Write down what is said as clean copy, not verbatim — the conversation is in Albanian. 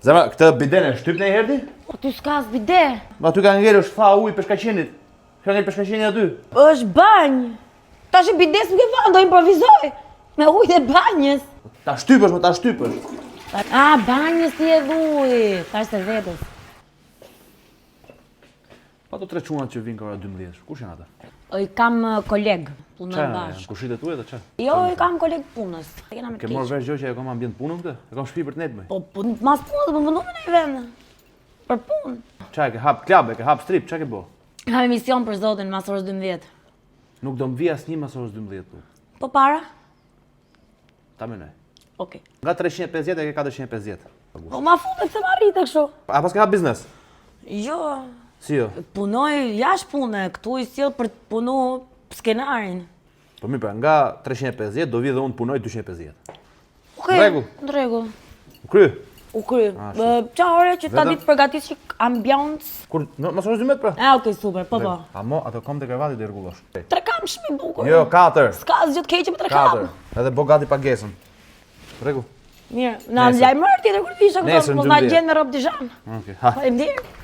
Zemra, këtë biden e shtyp në herdi? Po ty s'ka as bide. Ma ty ka ngellë është tha ujë peshkaqenit. Ka ngellë peshkaqeni aty. Është banjë. Tash bides nuk e van, do improvizoj. Me ujë e banjës. Ta shtypësh, më ta shtypësh. Banjës ti e dhuj. Tash të vetës. Pa të tre çunat që vinë ka ora 12. Kush janë ata? I kam koleg, punoj Çfarë? bashkë. Kushit e tuaj atë çfarë? Jo, i kam koleg punës. Kena me Ke marrë vesh gjë që e kam ambient punën këtë? E kam shtëpi për të nejtë më. Po mas punë do më vëndu me në vend. Për punë. Çfarë ke hap klub, ke hap strip, çfarë ke bë? Kam emision për zotin mas orës 12. Nuk do më vi asnjë mas orës 12 tu. Po para? Ta menoj. Okej. Nga 350 e ke 450. Po ma futet se ma rritë kështu. A pas ke hap biznes? Jo, Si jo? punoj jashtë pune, këtu i sjell për të punu skenarin. Po mirë, pra nga 350 do vi dhe unë punoj 250. Okej, Rregull. në rregull. U kry? U kry. Qa ore që ta Vetëm? ditë përgatis që ambiance. Kur mas orës 12 pra? Okej, super, po. Amo, ato kom të krevati dhe rregullosh. Tre kam shmi bukur. Jo, 4. S'ka asgjë të keqe me tre 4. kam. Edhe bo gati pagesën. Rregull. Mirë, na Nesër. lajmër tjetër kur të isha Nesër, këto, mos na 12. gjen me rob dijan. Okej. Ha. Faleminderit.